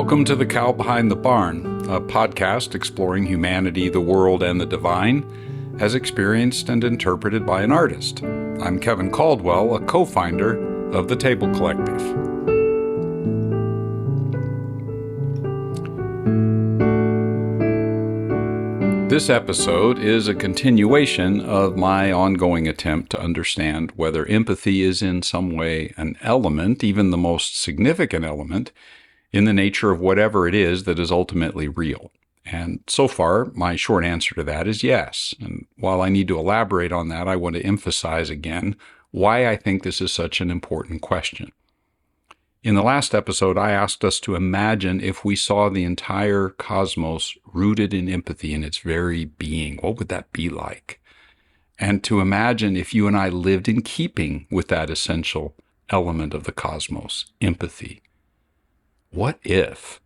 Welcome to The Cow Behind the Barn, a podcast exploring humanity, the world, and the divine, as experienced and interpreted by an artist. I'm Kevin Caldwell, a co-founder of the Table Collective. This episode is a continuation of my ongoing attempt to understand whether empathy is in some way an element, even the most significant element, in the nature of whatever it is that is ultimately real. And so far, my short answer to that is yes. And while I need to elaborate on that, I want to emphasize again why I think this is such an important question. In the last episode, I asked us to imagine if we saw the entire cosmos rooted in empathy in its very being. What would that be like? And to imagine if you and I lived in keeping with that essential element of the cosmos, empathy. What if?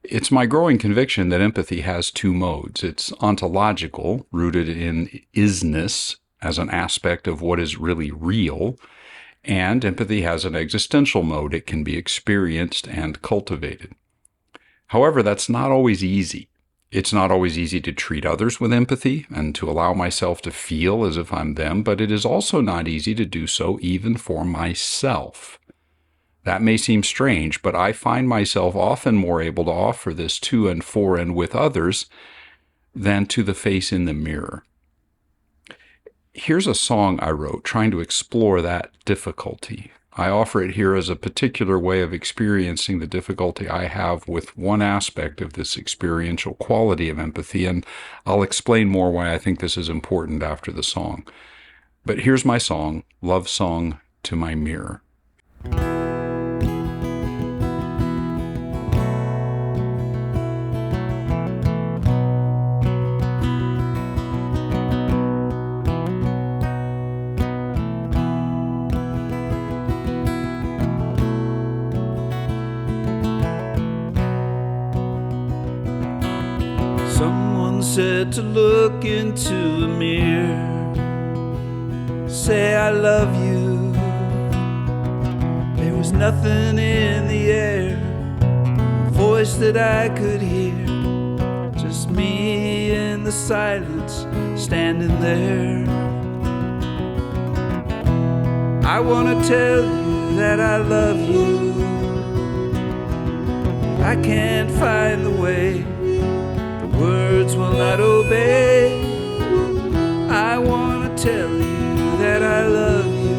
It's my growing conviction that empathy has two modes. It's ontological, rooted in isness as an aspect of what is really real, and empathy has an existential mode. It can be experienced and cultivated. However, that's not always easy. It's not always easy to treat others with empathy and to allow myself to feel as if I'm them, but it is also not easy to do so even for myself. That may seem strange, but I find myself often more able to offer this to and for and with others than to the face in the mirror. Here's a song I wrote trying to explore that difficulty. I offer it here as a particular way of experiencing the difficulty I have with one aspect of this experiential quality of empathy, and I'll explain more why I think this is important after the song. But here's my song, Love Song to My Mirror. Someone said to look into a mirror, say I love you. There was nothing in the air, a voice that I could hear, just me in the silence, standing there. I want to tell you that I love you. I can't find the way, words will not obey. I want to tell you that I love you.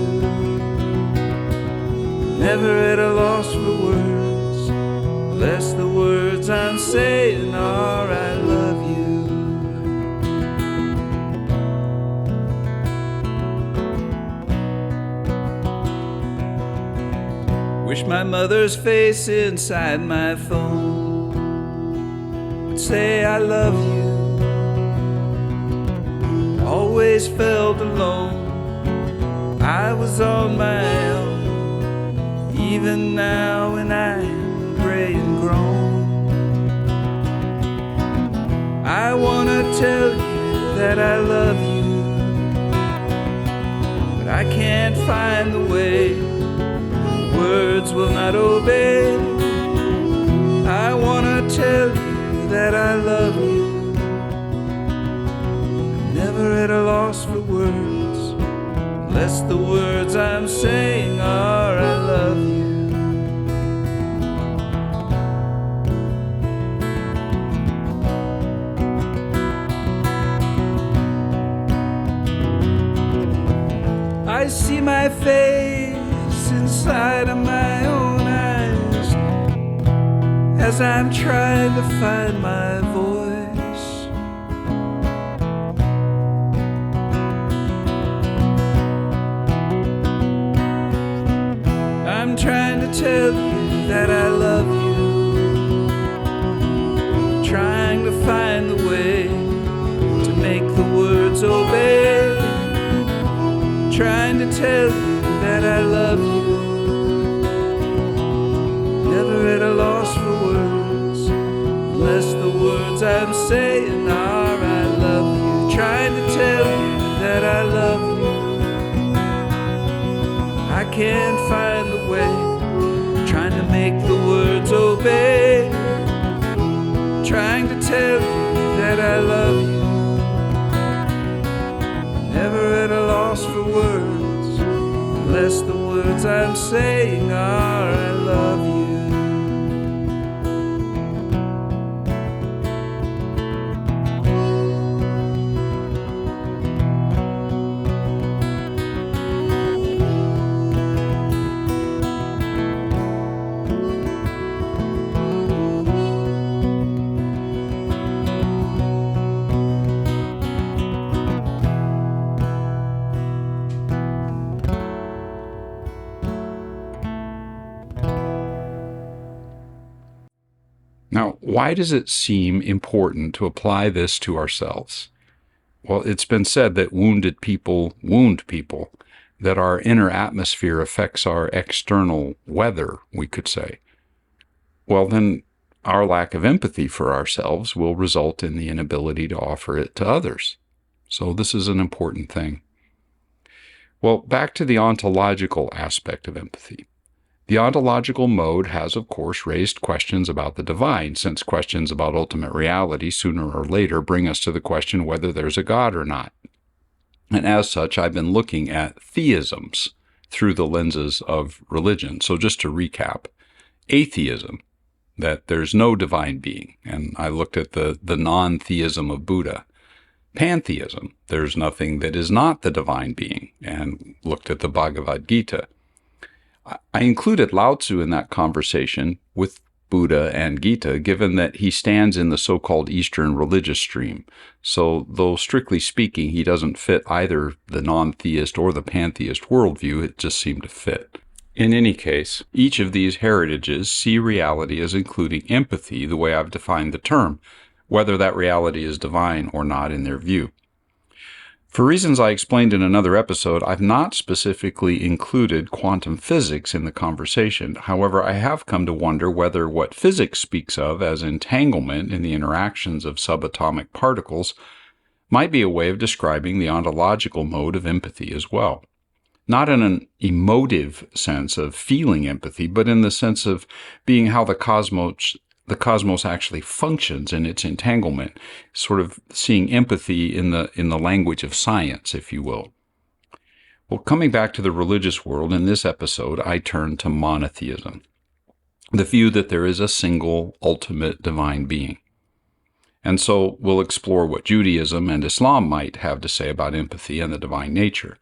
Never at a loss for words, unless the words I'm saying are I love you. Wish my mother's face inside my phone say I love you. Always felt alone, I was on my own, even now when I'm gray and grown. I wanna tell you that I love you, but I can't find the way, words will not obey. I wanna tell you that I love you. I'm never at a loss for words, unless the words I'm saying are I love you. I see my face inside of my own eyes as I'm trying to find my voice. I'm trying to tell you that I love you, trying to find the way to make the words obey, trying to tell you that I love you. Never at a loss for words, unless the words I'm saying are I love you. Trying to tell you that I love you. I can't find the way, trying to make the words words obey, trying to tell you that I love you. Never at a loss for words, unless the words I'm saying are I love you. Now, why does it seem important to apply this to ourselves? Well, it's been said that wounded people wound people, that our inner atmosphere affects our external weather, we could say. Well, then our lack of empathy for ourselves will result in the inability to offer it to others. So this is an important thing. Well, back to the ontological aspect of empathy. The ontological mode has, of course, raised questions about the divine, since questions about ultimate reality sooner or later bring us to the question whether there's a God or not. And as such, I've been looking at theisms through the lenses of religion. So just to recap, atheism, that there's no divine being, and I looked at the non-theism of Buddha. Pantheism, there's nothing that is not the divine being, and looked at the Bhagavad Gita. I included Lao Tzu in that conversation with Buddha and Gita, given that he stands in the so-called Eastern religious stream. So, though strictly speaking, he doesn't fit either the non-theist or the pantheist worldview, it just seemed to fit. In any case, each of these heritages see reality as including empathy the way I've defined the term, whether that reality is divine or not in their view. For reasons I explained in another episode, I've not specifically included quantum physics in the conversation. However, I have come to wonder whether what physics speaks of as entanglement in the interactions of subatomic particles might be a way of describing the ontological mode of empathy as well. Not in an emotive sense of feeling empathy, but in the sense of being how the cosmos actually functions in its entanglement, sort of seeing empathy in the language of science, if you will. Well, coming back to the religious world, in this episode, I turn to monotheism, the view that there is a single, ultimate divine being. And so we'll explore what Judaism and Islam might have to say about empathy and the divine nature.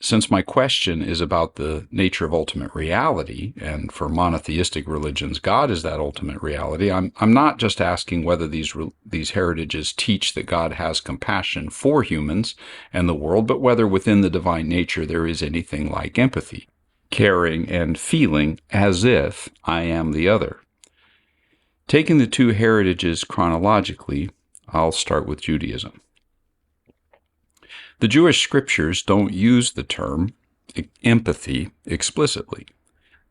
Since my question is about the nature of ultimate reality, and for monotheistic religions, God is that ultimate reality, I'm not just asking whether these heritages teach that God has compassion for humans and the world, but whether within the divine nature there is anything like empathy, caring and feeling as if I am the other. Taking the two heritages chronologically, I'll start with Judaism. The Jewish scriptures don't use the term empathy explicitly.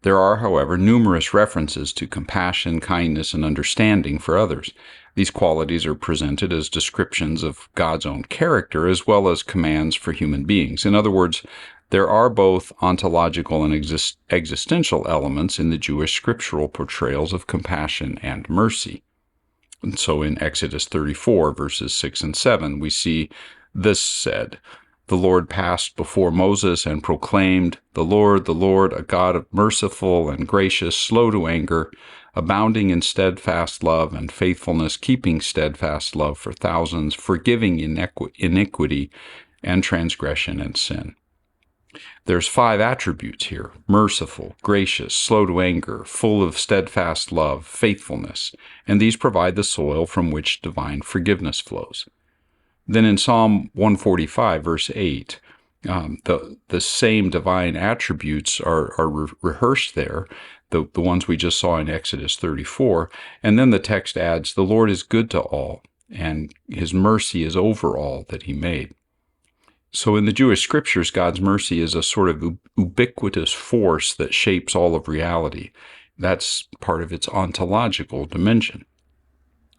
There are, however, numerous references to compassion, kindness, and understanding for others. These qualities are presented as descriptions of God's own character as well as commands for human beings. In other words, there are both ontological and existential elements in the Jewish scriptural portrayals of compassion and mercy. And so in Exodus 34, verses 6 and 7, we see this said, "The Lord passed before Moses and proclaimed, the Lord, a God of merciful and gracious, slow to anger, abounding in steadfast love and faithfulness, keeping steadfast love for thousands, forgiving iniquity and transgression and sin." There's 5 attributes here: merciful, gracious, slow to anger, full of steadfast love, faithfulness, and these provide the soil from which divine forgiveness flows. Then in Psalm 145, verse 8, the same divine attributes are rehearsed there, the ones we just saw in Exodus 34, and then the text adds, "The Lord is good to all, and his mercy is over all that he made." So in the Jewish scriptures, God's mercy is a sort of ubiquitous force that shapes all of reality. That's part of its ontological dimension.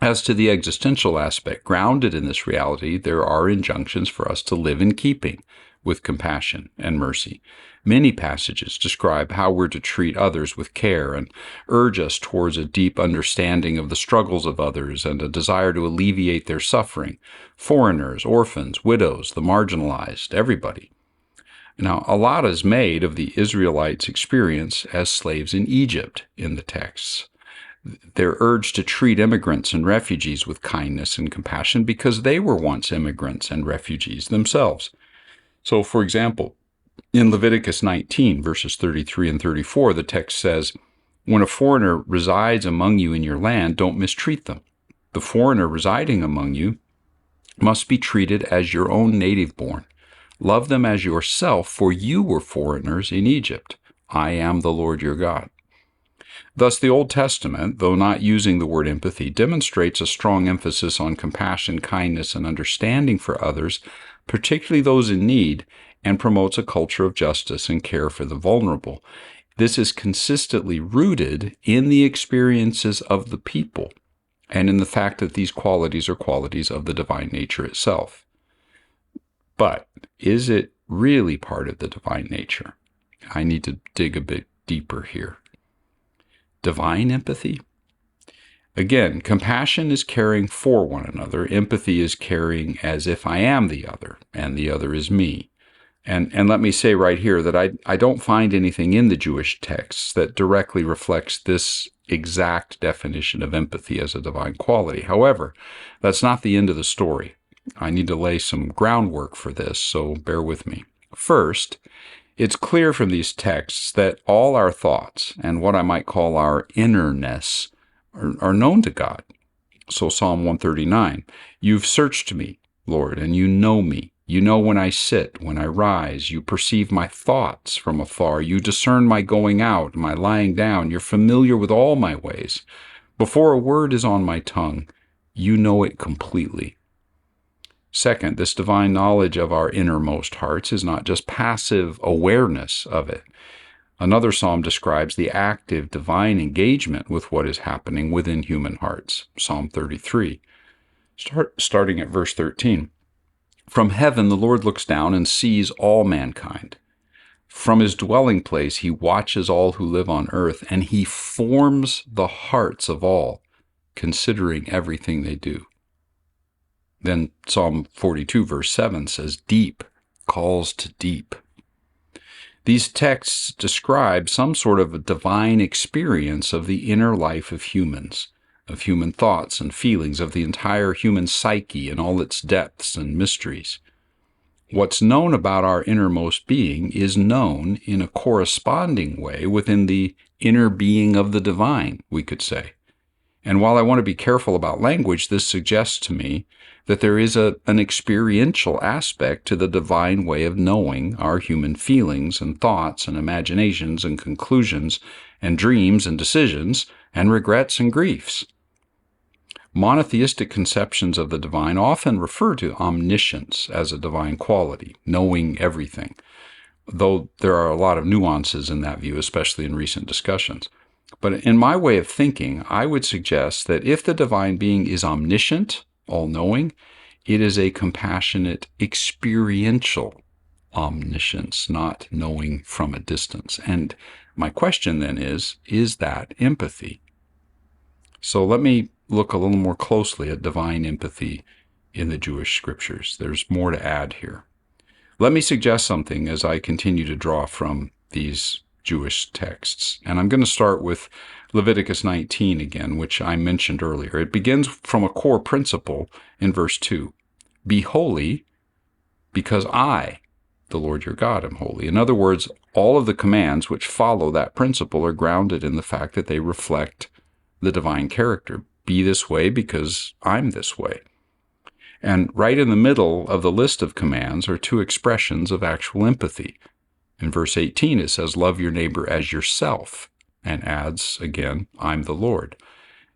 As to the existential aspect, grounded in this reality, there are injunctions for us to live in keeping with compassion and mercy. Many passages describe how we're to treat others with care and urge us towards a deep understanding of the struggles of others and a desire to alleviate their suffering. Foreigners, orphans, widows, the marginalized, everybody. Now, a lot is made of the Israelites' experience as slaves in Egypt in the texts. They're urged to treat immigrants and refugees with kindness and compassion because they were once immigrants and refugees themselves. So, for example, in Leviticus 19, verses 33 and 34, the text says, "When a foreigner resides among you in your land, don't mistreat them. The foreigner residing among you must be treated as your own native-born. Love them as yourself, for you were foreigners in Egypt. I am the Lord your God." Thus, the Old Testament, though not using the word empathy, demonstrates a strong emphasis on compassion, kindness, and understanding for others, particularly those in need, and promotes a culture of justice and care for the vulnerable. This is consistently rooted in the experiences of the people and in the fact that these qualities are qualities of the divine nature itself. But is it really part of the divine nature? I need to dig a bit deeper here. Divine empathy? Again, compassion is caring for one another. Empathy is caring as if I am the other, and the other is me. And let me say right here that I don't find anything in the Jewish texts that directly reflects this exact definition of empathy as a divine quality. However, that's not the end of the story. I need to lay some groundwork for this, so bear with me. First, it's clear from these texts that all our thoughts and what I might call our innerness are known to God. So Psalm 139, "You've searched me, Lord, and you know me. You know when I sit, when I rise. You perceive my thoughts from afar. You discern my going out, my lying down. You're familiar with all my ways. Before a word is on my tongue, you know it completely." Second, this divine knowledge of our innermost hearts is not just passive awareness of it. Another psalm describes the active divine engagement with what is happening within human hearts. Psalm 33, starting at verse 13. "From heaven the Lord looks down and sees all mankind. From his dwelling place he watches all who live on earth, and he forms the hearts of all, considering everything they do." Then Psalm 42, verse 7 says, "Deep calls to deep." These texts describe some sort of a divine experience of the inner life of humans, of human thoughts and feelings, of the entire human psyche and all its depths and mysteries. What's known about our innermost being is known in a corresponding way within the inner being of the divine, we could say. And while I want to be careful about language, this suggests to me that there is an experiential aspect to the divine way of knowing our human feelings and thoughts and imaginations and conclusions and dreams and decisions and regrets and griefs. Monotheistic conceptions of the divine often refer to omniscience as a divine quality, knowing everything, though there are a lot of nuances in that view, especially in recent discussions. But in my way of thinking, I would suggest that if the divine being is omniscient, all-knowing, it is a compassionate, experiential omniscience, not knowing from a distance. And my question then is that empathy? So let me look a little more closely at divine empathy in the Jewish scriptures. There's more to add here. Let me suggest something as I continue to draw from these Jewish texts. And I'm going to start with Leviticus 19 again, which I mentioned earlier. It begins from a core principle in verse 2. "Be holy because I, the Lord your God, am holy." In other words, all of the commands which follow that principle are grounded in the fact that they reflect the divine character. Be this way because I'm this way. And right in the middle of the list of commands are two expressions of actual empathy. In verse 18, it says, "Love your neighbor as yourself," and adds, again, "I'm the Lord."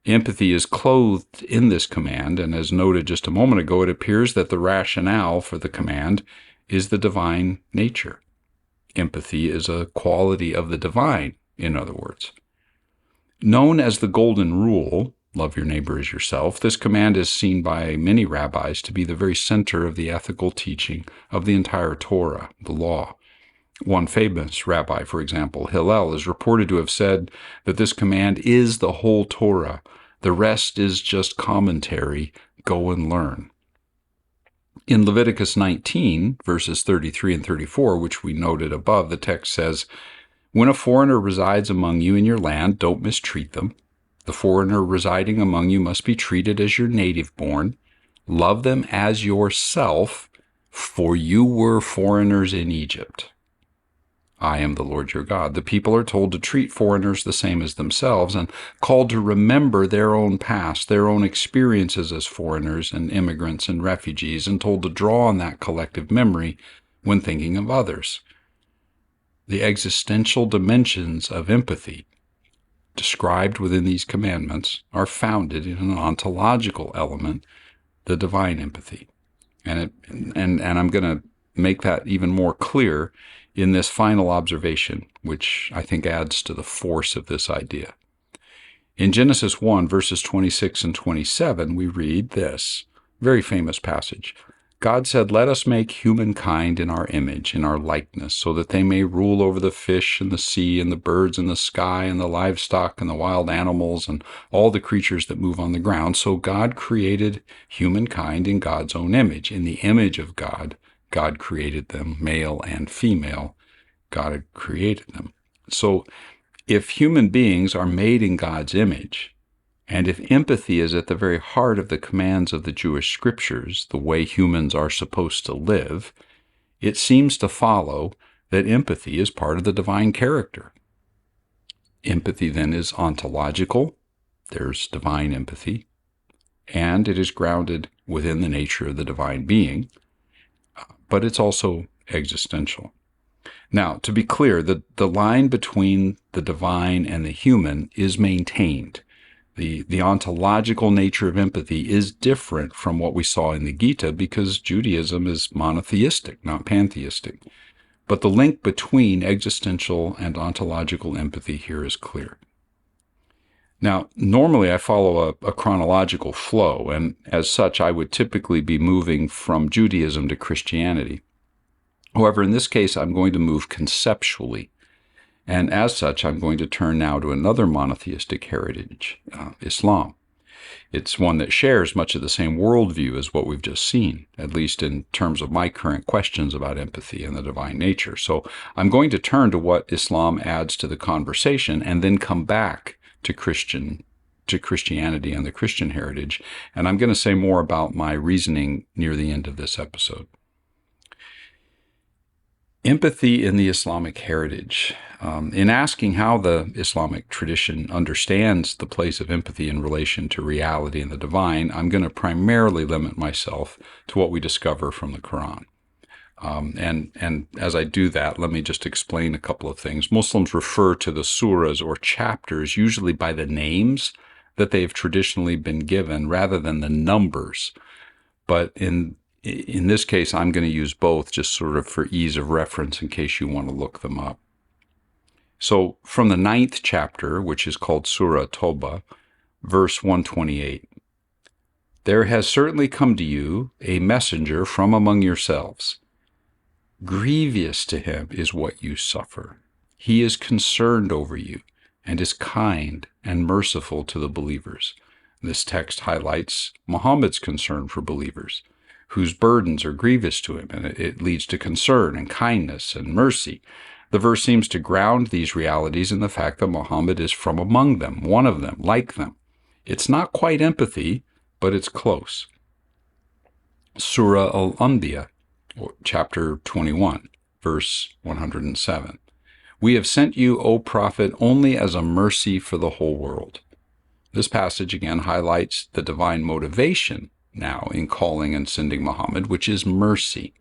Empathy is clothed in this command, and as noted just a moment ago, it appears that the rationale for the command is the divine nature. Empathy is a quality of the divine, in other words. Known as the Golden Rule, love your neighbor as yourself. This command is seen by many rabbis to be the very center of the ethical teaching of the entire Torah, the law. One famous rabbi, for example, Hillel, is reported to have said that this command is the whole Torah. The rest is just commentary. Go and learn. In Leviticus 19, verses 33 and 34, which we noted above, the text says, "When a foreigner resides among you in your land, don't mistreat them. The foreigner residing among you must be treated as your native born. Love them as yourself, for you were foreigners in Egypt. I am the Lord your God." The people are told to treat foreigners the same as themselves and called to remember their own past, their own experiences as foreigners and immigrants and refugees, and told to draw on that collective memory when thinking of others. The existential dimensions of empathy described within these commandments are founded in an ontological element, the divine empathy. And I'm going to make that even more clear in this final observation, which I think adds to the force of this idea. In Genesis 1, verses 26 and 27, we read this very famous passage. God said, "Let us make humankind in our image, in our likeness, so that they may rule over the fish and the sea and the birds in the sky and the livestock and the wild animals and all the creatures that move on the ground." So God created humankind in God's own image. In the image of God, God created them, male and female. God had created them. So if human beings are made in God's image, and if empathy is at the very heart of the commands of the Jewish scriptures, the way humans are supposed to live, it seems to follow that empathy is part of the divine character. Empathy then is ontological. There's divine empathy. And it is grounded within the nature of the divine being. But it's also existential. Now, to be clear, the line between the divine and the human is maintained. The ontological nature of empathy is different from what we saw in the Gita because Judaism is monotheistic, not pantheistic. But the link between existential and ontological empathy here is clear. Now, normally I follow a chronological flow, and as such, I would typically be moving from Judaism to Christianity. However, in this case, I'm going to move conceptually, and as such, I'm going to turn now to another monotheistic heritage, Islam. It's one that shares much of the same worldview as what we've just seen, at least in terms of my current questions about empathy and the divine nature. So I'm going to turn to what Islam adds to the conversation and then come back to Christianity and the Christian heritage, and I'm going to say more about my reasoning near the end of this episode. Empathy in the Islamic heritage. In asking how the Islamic tradition understands the place of empathy in relation to reality and the divine, I'm going to primarily limit myself to what we discover from the Quran. And as I do that, let me just explain a couple of things. Muslims refer to the surahs or chapters usually by the names that they've traditionally been given rather than the numbers. But in this case, I'm going to use both just sort of for ease of reference in case you want to look them up. So from the 9th chapter, which is called Surah Toba, verse 128, "There has certainly come to you a messenger from among yourselves. Grievous to him is what you suffer. He is concerned over you and is kind and merciful to the believers." This text highlights Muhammad's concern for believers, whose burdens are grievous to him, and it leads to concern and kindness and mercy. The verse seems to ground these realities in the fact that Muhammad is from among them, one of them, like them. It's not quite empathy, but it's close. Surah Al-Anbiya, chapter 21, verse 107. "We have sent you, O Prophet, only as a mercy for the whole world." This passage again highlights the divine motivation now in calling and sending Muhammad, which is mercy.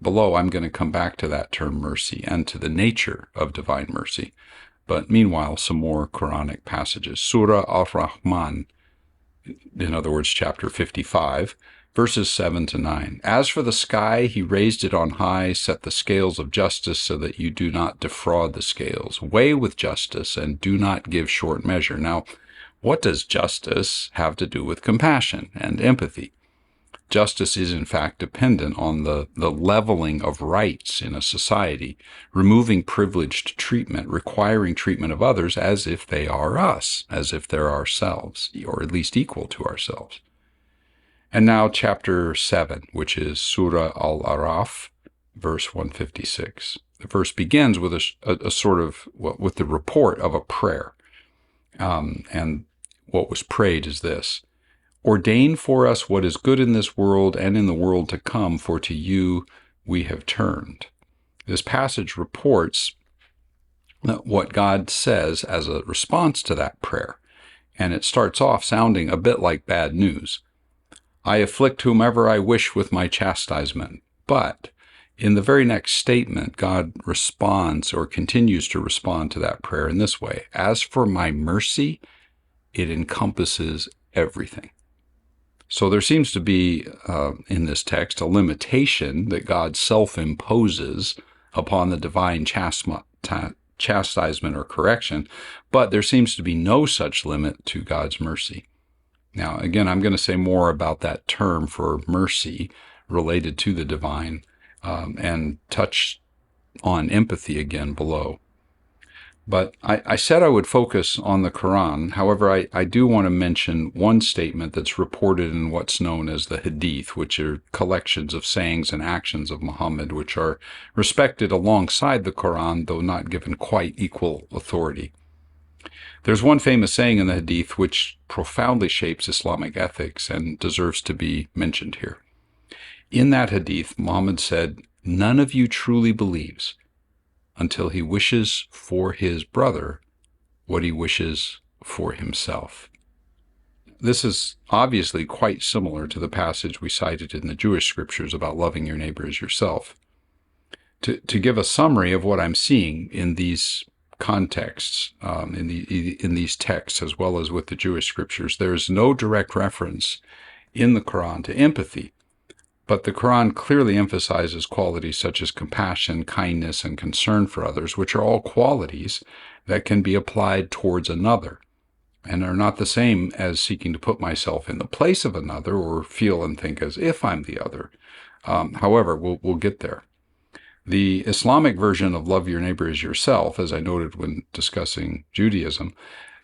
Below, I'm going to come back to that term mercy and to the nature of divine mercy. But meanwhile, some more Quranic passages. Surah Ar-Rahman, in other words, chapter 55, verses 7 to 9. "As for the sky, he raised it on high, set the scales of justice so that you do not defraud the scales. Weigh with justice and do not give short measure." Now, What does justice have to do with compassion and empathy? Justice is, in fact, dependent on the leveling of rights in a society, removing privileged treatment, requiring treatment of others as if they are us, as if they're ourselves, or at least equal to ourselves. And now chapter 7, which is Surah Al-Araf, verse 156. The verse begins with a sort of, with the report of a prayer. And what was prayed is this: ordain for us what is good in this world and in the world to come, for to you we have turned. This passage reports what God says as a response to that prayer, and it starts off sounding a bit like bad news. I afflict whomever I wish with my chastisement. But in the very next statement, God responds, or continues to respond to that prayer in this way: as for my mercy, it encompasses everything. So there seems to be, in this text, a limitation that God self-imposes upon the divine chastisement or correction, but there seems to be no such limit to God's mercy. Now, again, I'm going to say more about that term for mercy related to the divine, and touch on empathy again below. But I said I would focus on the Quran. However, I do want to mention one statement that's reported in what's known as the Hadith, which are collections of sayings and actions of Muhammad, which are respected alongside the Quran, though not given quite equal authority. There's one famous saying in the Hadith which profoundly shapes Islamic ethics and deserves to be mentioned here. In that Hadith, Muhammad said, "None of you truly believes until he wishes for his brother what he wishes for himself." This is obviously quite similar to the passage we cited in the Jewish scriptures about loving your neighbor as yourself. To give a summary of what I'm seeing in these contexts, in these texts, as well as with the Jewish scriptures, there is no direct reference in the Quran to empathy. But the Quran clearly emphasizes qualities such as compassion, kindness, and concern for others, which are all qualities that can be applied towards another and are not the same as seeking to put myself in the place of another or feel and think as if I'm the other. However, we'll get there. The Islamic version of love your neighbor as yourself, as I noted when discussing Judaism,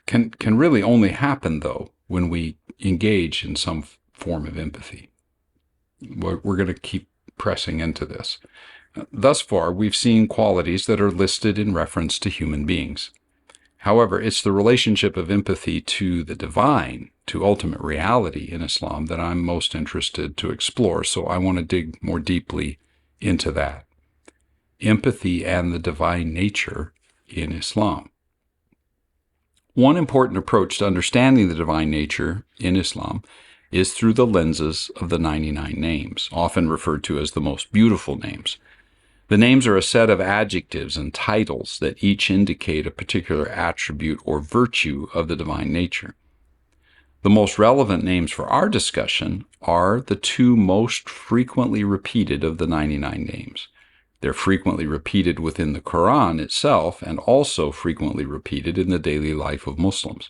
can really only happen, though, when we engage in some form of empathy. We're going to keep pressing into this. Thus far, we've seen qualities that are listed in reference to human beings. However, it's the relationship of empathy to the divine, to ultimate reality in Islam, that I'm most interested to explore, so I want to dig more deeply into that. Empathy and the divine nature in Islam. One important approach to understanding the divine nature in Islam is through the lenses of the 99 names, often referred to as the most beautiful names. The names are a set of adjectives and titles that each indicate a particular attribute or virtue of the divine nature. The most relevant names for our discussion are the two most frequently repeated of the 99 names. They're frequently repeated within the Quran itself and also frequently repeated in the daily life of Muslims.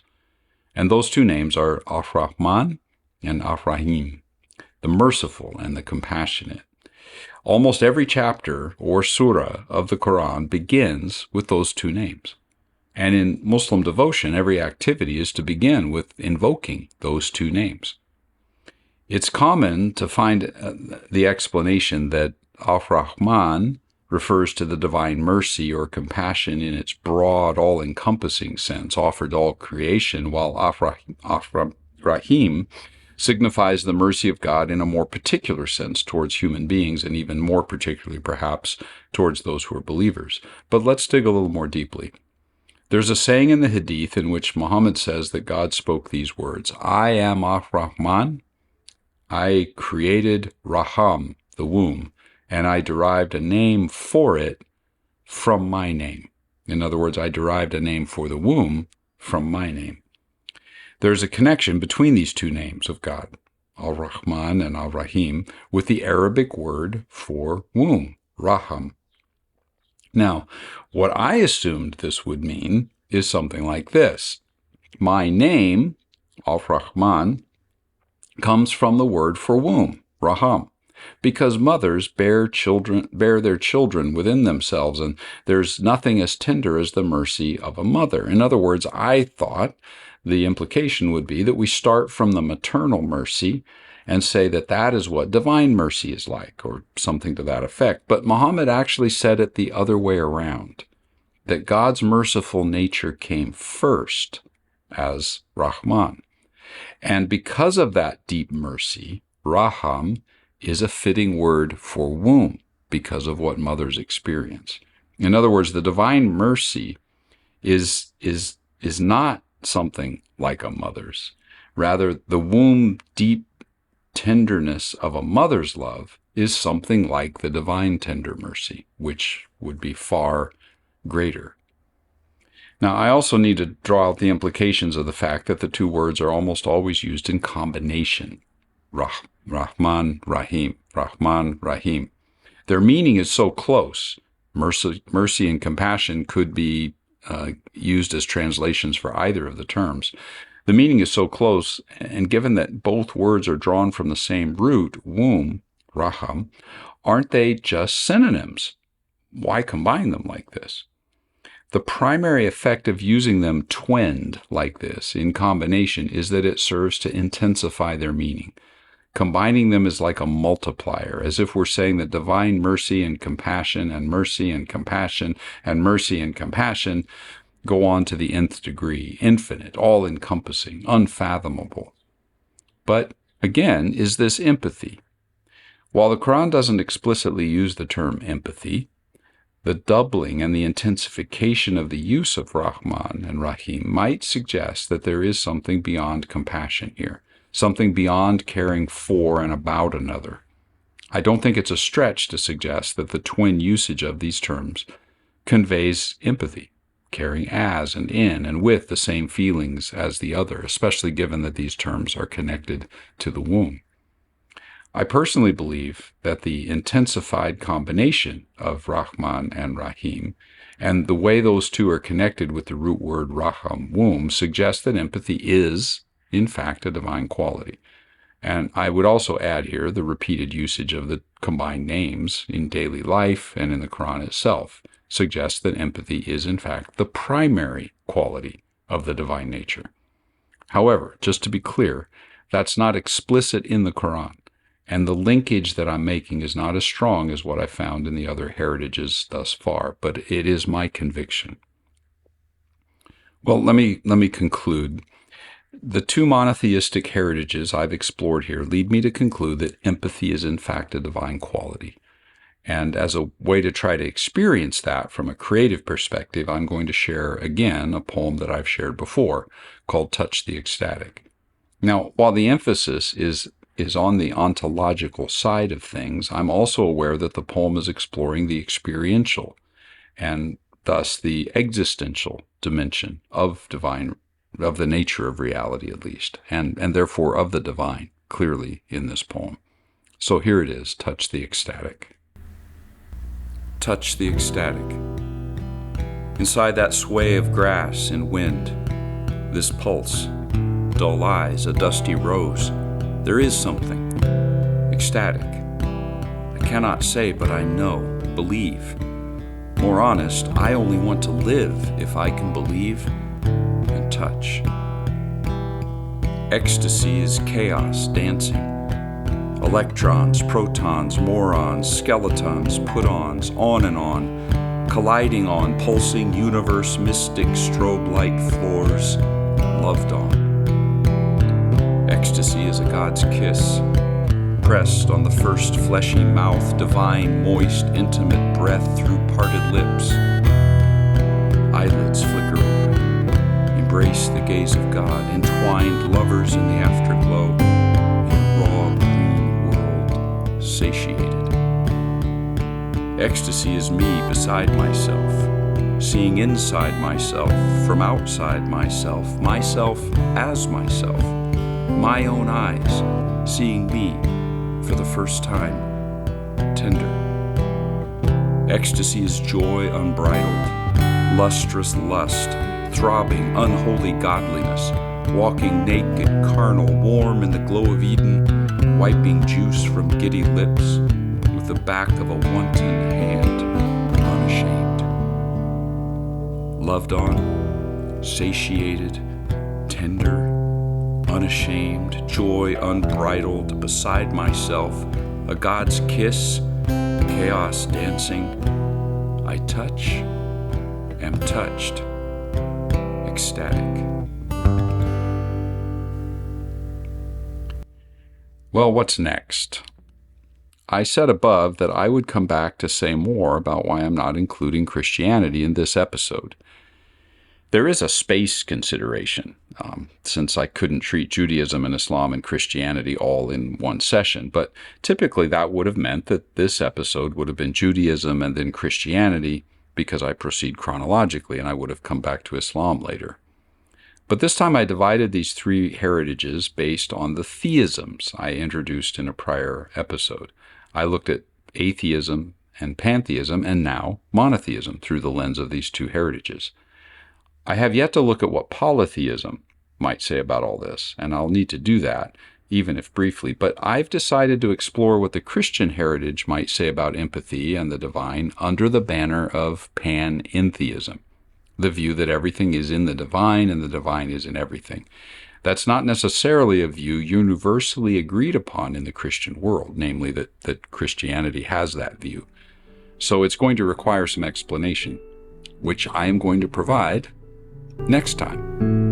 And those two names are Ar-Rahman and Ar-Rahim, the merciful and the compassionate. Almost every chapter or surah of the Quran begins with those two names. And in Muslim devotion, every activity is to begin with invoking those two names. It's common to find the explanation that Ar-Rahman refers to the divine mercy or compassion in its broad, all-encompassing sense offered to all creation, while Ar-Rahim signifies the mercy of God in a more particular sense towards human beings, and even more particularly, perhaps, towards those who are believers. But let's dig a little more deeply. There's a saying in the Hadith in which Muhammad says that God spoke these words: "I am Ar-Rahman, I created Raham, the womb, and I derived a name for it from my name." In other words, I derived a name for the womb from my name. There's a connection between these two names of God, Al-Rahman and Al-Rahim, with the Arabic word for womb, Raham. Now, what I assumed this would mean is something like this: My name, Al-Rahman, comes from the word for womb, Raham, because mothers bear their children within themselves, and there's nothing as tender as the mercy of a mother. In other words, I thought the implication would be that we start from the maternal mercy and say that that is what divine mercy is like, or something to that effect. But Muhammad actually said it the other way around, that God's merciful nature came first as Rahman. And because of that deep mercy, Raham is a fitting word for womb because of what mothers experience. In other words, the divine mercy is not something like a mother's. Rather, the womb deep tenderness of a mother's love is something like the divine tender mercy, which would be far greater. Now, I also need to draw out the implications of the fact that the two words are almost always used in combination. Rahman, Rahim, Rahman, Rahim. Their meaning is so close. Mercy and compassion could be used as translations for either of the terms. The meaning is so close, and given that both words are drawn from the same root, womb, Raham, aren't they just synonyms? Why combine them like this? The primary effect of using them twinned like this in combination is that it serves to intensify their meaning. Combining them is like a multiplier, as if we're saying that divine mercy and compassion and mercy and compassion and mercy and compassion go on to the nth degree, infinite, all-encompassing, unfathomable. But again, is this empathy? While the Quran doesn't explicitly use the term empathy, the doubling and the intensification of the use of Rahman and Rahim might suggest that there is something beyond compassion here, something beyond caring for and about another. I don't think it's a stretch to suggest that the twin usage of these terms conveys empathy, caring as and in and with the same feelings as the other, especially given that these terms are connected to the womb. I personally believe that the intensified combination of Rahman and Rahim and the way those two are connected with the root word Raham, womb, suggests that empathy is, in fact, a divine quality. And I would also add here the repeated usage of the combined names in daily life and in the Quran itself suggests that empathy is, in fact, the primary quality of the divine nature. However, just to be clear, that's not explicit in the Quran. And the linkage that I'm making is not as strong as what I found in the other heritages thus far, but it is my conviction. Well, let me conclude. The two monotheistic heritages I've explored here lead me to conclude that empathy is in fact a divine quality. And as a way to try to experience that from a creative perspective, I'm going to share again a poem that I've shared before called Touch the Ecstatic. Now, while the emphasis is on the ontological side of things, I'm also aware that the poem is exploring the experiential and thus the existential dimension of the nature of reality at least, and therefore of the divine, clearly in this poem. So here it is, Touch the Ecstatic. Touch the ecstatic. Inside that sway of grass and wind, this pulse, dull eyes, a dusty rose, there is something ecstatic. I cannot say, but I know, believe. More honest, I only want to live if I can believe and touch. Ecstasy is chaos dancing. Electrons, protons, morons, skeletons, put-ons, on and on, colliding on pulsing universe mystic strobe light floors, loved on. Ecstasy is a God's kiss, pressed on the first fleshy mouth, divine, moist, intimate breath through parted lips. Eyelids flicker open, embrace the gaze of God, entwined lovers in the afterglow, in a raw green world, satiated. Ecstasy is me beside myself, seeing inside myself, from outside myself, myself as myself. My own eyes, seeing me for the first time, tender. Ecstasy is joy unbridled, lustrous lust, throbbing, unholy godliness, walking naked, carnal, warm in the glow of Eden, wiping juice from giddy lips with the back of a wanton hand, unashamed. Loved on, satiated, tender, unashamed, joy unbridled, beside myself, a God's kiss, chaos dancing. I touch, am touched, ecstatic. Well, what's next? I said above that I would come back to say more about why I'm not including Christianity in this episode. There is a space consideration, since I couldn't treat Judaism and Islam and Christianity all in one session, but typically that would have meant that this episode would have been Judaism and then Christianity, because I proceed chronologically and I would have come back to Islam later. But this time I divided these three heritages based on the theisms I introduced in a prior episode. I looked at atheism and pantheism and now monotheism through the lens of these two heritages. I have yet to look at what polytheism might say about all this, and I'll need to do that, even if briefly, but I've decided to explore what the Christian heritage might say about empathy and the divine under the banner of panentheism, the view that everything is in the divine and the divine is in everything. That's not necessarily a view universally agreed upon in the Christian world, namely that Christianity has that view. So it's going to require some explanation, which I am going to provide next time.